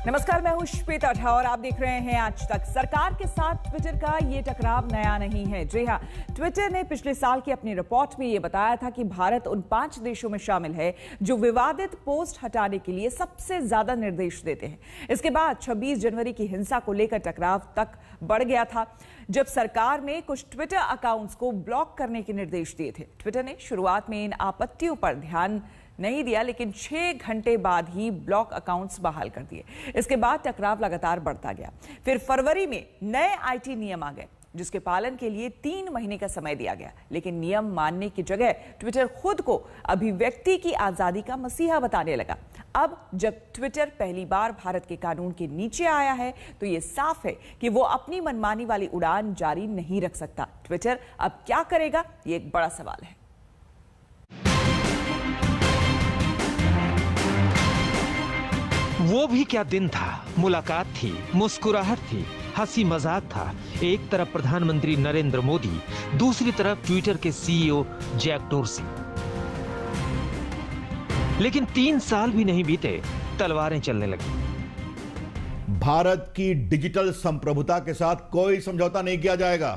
नमस्कार, मैं हूं श्वेता झा और आप देख रहे हैं आज तक। सरकार के साथ ट्विटर का ये टकराव नया नहीं है। जी हां, ट्विटर ने पिछले साल की अपनी रिपोर्ट में ये बताया था कि भारत उन 5 देशों में शामिल है जो विवादित पोस्ट हटाने के लिए सबसे ज्यादा निर्देश देते हैं। इसके बाद 26 जनवरी की हिंसा को लेकर टकराव तक बढ़ गया था, जब सरकार ने कुछ ट्विटर अकाउंट्स को ब्लॉक करने के निर्देश दिए थे। ट्विटर ने शुरुआत में इन आपत्तियों पर ध्यान नहीं दिया, लेकिन 6 घंटे बाद ही ब्लॉक अकाउंट्स बहाल कर दिए। इसके बाद टकराव लगातार बढ़ता गया। फिर फरवरी में नए आईटी नियम आ गए, जिसके पालन के लिए 3 महीने का समय दिया गया। लेकिन नियम मानने की जगह ट्विटर खुद को अभिव्यक्ति की आजादी का मसीहा बताने लगा। अब जब ट्विटर पहली बार भारत के कानून के नीचे आया है, तो यह साफ है कि वो अपनी मनमानी वाली उड़ान जारी नहीं रख सकता। ट्विटर अब क्या करेगा, ये एक बड़ा सवाल है। वो भी क्या दिन था, मुलाकात थी, मुस्कुराहट थी, हंसी मजाक था। एक तरफ प्रधानमंत्री नरेंद्र मोदी, दूसरी तरफ ट्विटर के सीईओ जैक डोर्सी। लेकिन 3 साल भी नहीं बीते, तलवारें चलने लगी। भारत की डिजिटल संप्रभुता के साथ कोई समझौता नहीं किया जाएगा।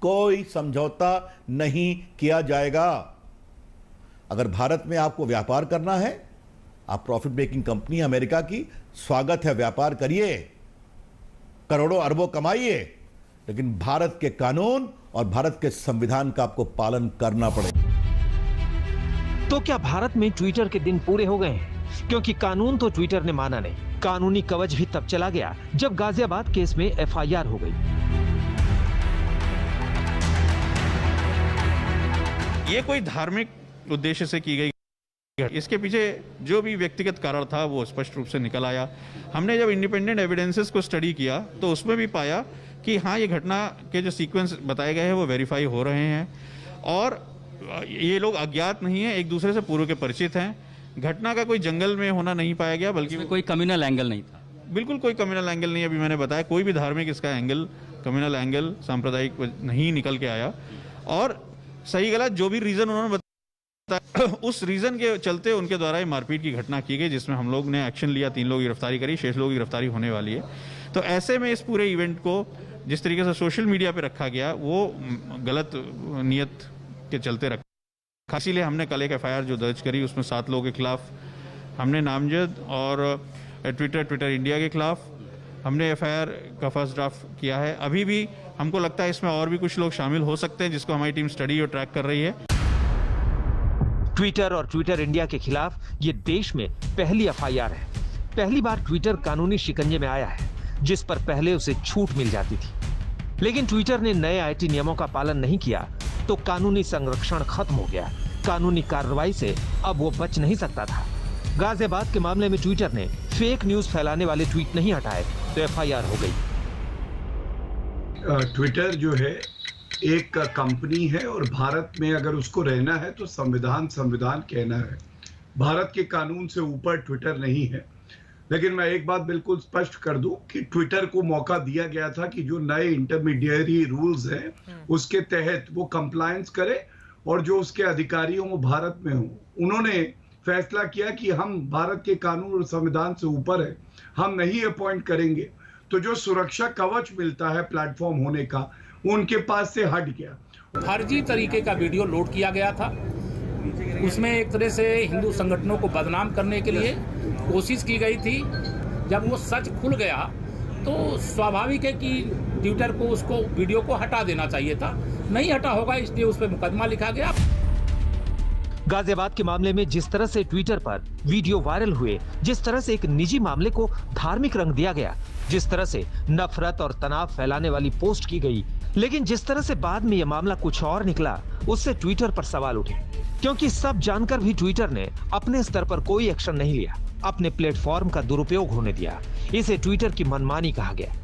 कोई समझौता नहीं किया जाएगा। अगर भारत में आपको व्यापार करना है, आप प्रॉफिट मेकिंग कंपनी अमेरिका की, स्वागत है, व्यापार करिए, करोड़ों अरबों कमाइए, लेकिन भारत के कानून और भारत के संविधान का आपको पालन करना पड़ेगा। तो क्या भारत में ट्विटर के दिन पूरे हो गए हैं? क्योंकि कानून तो ट्विटर ने माना नहीं। कानूनी कवच भी तब चला गया जब गाजियाबाद केस में एफआईआर हो गई। ये कोई धार्मिक उद्देश्य से की गई, इसके पीछे जो भी व्यक्तिगत कारण था वो स्पष्ट रूप से निकल आया। हमने जब इंडिपेंडेंट एविडेंसेस को स्टडी किया तो उसमें भी पाया कि हाँ, ये घटना के जो सीक्वेंस बताए गए हैं वो वेरीफाई हो रहे हैं और ये लोग अज्ञात नहीं है, एक दूसरे से पूर्व के परिचित हैं। घटना का कोई जंगल में होना नहीं पाया गया, बल्कि कोई कम्युनल एंगल नहीं था। बिल्कुल कोई कम्युनल एंगल नहीं। अभी मैंने बताया कोई भी धार्मिक इसका एंगल, कम्युनल एंगल, सांप्रदायिक नहीं निकल के आया। और सही गलत जो भी रीजन उन्होंने उस रीजन के चलते उनके द्वारा ये मारपीट की घटना की गई, जिसमें हम लोग ने एक्शन लिया, 3 लोगों की गिरफ्तारी करी, 6 लोगों की गिरफ्तारी होने वाली है। तो ऐसे में इस पूरे इवेंट को जिस तरीके से सोशल मीडिया पे रखा गया वो गलत नियत के चलते रखा। इसीलिए हमने कल एक एफआईआर जो दर्ज करी, उसमें 7 लोगों के खिलाफ हमने नामजद और ट्विटर इंडिया के खिलाफ हमने एफआईआर का फर्स्ट ड्राफ्ट किया है। अभी भी हमको लगता है इसमें और भी कुछ लोग शामिल हो सकते हैं, जिसको हमारी टीम स्टडी और ट्रैक कर रही है। ट्विटर और ट्विटर इंडिया के खिलाफ ये देश में पहली एफआईआर है। पहली बार ट्विटर कानूनी शिकंजे में आया है, जिस पर पहले उसे छूट मिल जाती थी। लेकिन ट्विटर ने नए आईटी नियमों का पालन नहीं किया तो कानूनी संरक्षण खत्म हो गया। कानूनी कार्रवाई से अब वो बच नहीं सकता था। गाजियाबाद के मामले में ट्विटर ने फेक न्यूज फैलाने वाले ट्वीट नहीं हटाए तो एफआईआर हो गई। ट्विटर जो है एक कंपनी है और भारत में अगर उसको रहना है तो संविधान कहना है। भारत के कानून से ऊपर ट्विटर नहीं है। लेकिन मैं एक बात बिल्कुल स्पष्ट कर दूं कि ट्विटर को मौका दिया गया था कि जो नए इंटरमीडिएरी रूल्स हैं उसके तहत वो कंप्लायंस करे और जो उसके अधिकारी हों वो भारत में हों। उन्होंने फैसला किया कि हम भारत के कानून और संविधान से ऊपर है, हम नहीं अपॉइंट करेंगे। तो जो सुरक्षा कवच मिलता है प्लेटफॉर्म होने का, उनके पास से हट गया। फर्जी तरीके का वीडियो लोड किया गया था। उसमें एक तरह से हिंदू संगठनों को बदनाम करने के लिए कोशिश की गई थी। जब वो सच खुल गया तो स्वाभाविक है कि ट्विटर को उसको वीडियो को हटा देना चाहिए था। नहीं हटा होगा, इसलिए उस पर मुकदमा लिखा गया। गाजियाबाद के मामले में जिस तरह से ट्विटर पर वीडियो वायरल हुए, जिस तरह से एक निजी मामले को धार्मिक रंग दिया गया, जिस तरह से नफरत और तनाव फैलाने वाली पोस्ट की गई, लेकिन जिस तरह से बाद में यह मामला कुछ और निकला, उससे ट्विटर पर सवाल उठे। क्योंकि सब जानकर भी ट्विटर ने अपने स्तर पर कोई एक्शन नहीं लिया, अपने प्लेटफॉर्म का दुरुपयोग होने दिया। इसे ट्विटर की मनमानी कहा गया।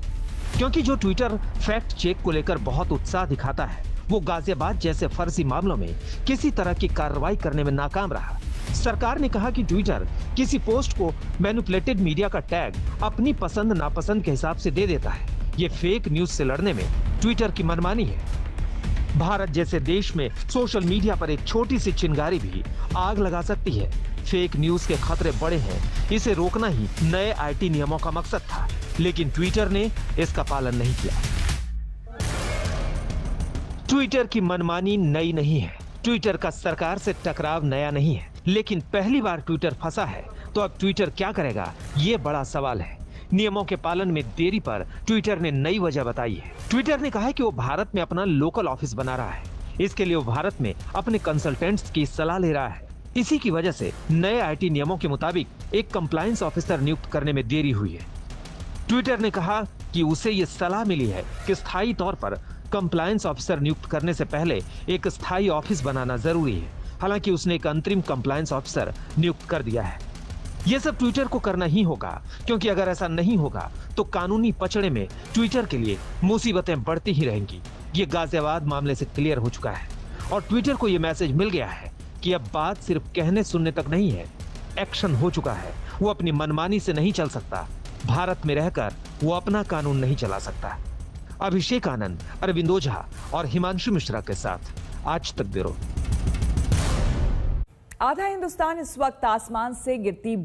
क्योंकि जो ट्विटर फैक्ट चेक को लेकर बहुत उत्साह दिखाता है, वो गाजियाबाद जैसे फर्जी मामलों में किसी तरह की कार्रवाई करने में नाकाम रहा। सरकार ने कहा कि ट्विटर किसी पोस्ट को मैनिपुलेटेड मीडिया का टैग अपनी पसंद नापसंद के हिसाब से दे देता है। ये फेक न्यूज से लड़ने में ट्विटर की मनमानी है। भारत जैसे देश में सोशल मीडिया पर एक छोटी सी चिंगारी भी आग लगा सकती है। फेक न्यूज के खतरे बड़े हैं, इसे रोकना ही नए आईटी नियमों का मकसद था, लेकिन ट्विटर ने इसका पालन नहीं किया। ट्विटर की मनमानी नई नहीं है, ट्विटर का सरकार से टकराव नया नहीं है, लेकिन पहली बार ट्विटर फंसा है तो अब ट्विटर क्या करेगा, ये बड़ा सवाल है। नियमों के पालन में देरी पर ट्विटर ने नई वजह बताई है। ट्विटर ने कहा है कि वो भारत में अपना लोकल ऑफिस बना रहा है, इसके लिए वो भारत में अपने कंसल्टेंट्स की सलाह ले रहा है। इसी की वजह से नए आईटी नियमों के मुताबिक एक कंप्लायंस ऑफिसर नियुक्त करने में देरी हुई है। ट्विटर ने कहा कि उसे ये सलाह मिली है कि स्थायी तौर पर कंप्लायंस ऑफिसर नियुक्त करने से पहले एक स्थायी ऑफिस बनाना जरूरी है। हालांकि उसने एक अंतरिम कंप्लायंस ऑफिसर नियुक्त कर दिया है। यह सब ट्विटर को करना ही होगा, क्योंकि अगर ऐसा नहीं होगा तो कानूनी पचड़े में ट्विटर के लिए मुसीबतें बढ़ती ही रहेंगी। ये गाजियाबाद मामले से क्लियर हो चुका है और ट्विटर को यह मैसेज मिल गया है कि अब बात सिर्फ कहने सुनने तक नहीं है, एक्शन हो चुका है। वो अपनी मनमानी से नहीं चल सकता, भारत में रहकर वो अपना कानून नहीं चला सकता। अभिषेक आनंद, अरविंद ओझा और हिमांशु मिश्रा के साथ आज तक ब्यूरो। आधा हिंदुस्तान इस वक्त आसमान से गिरती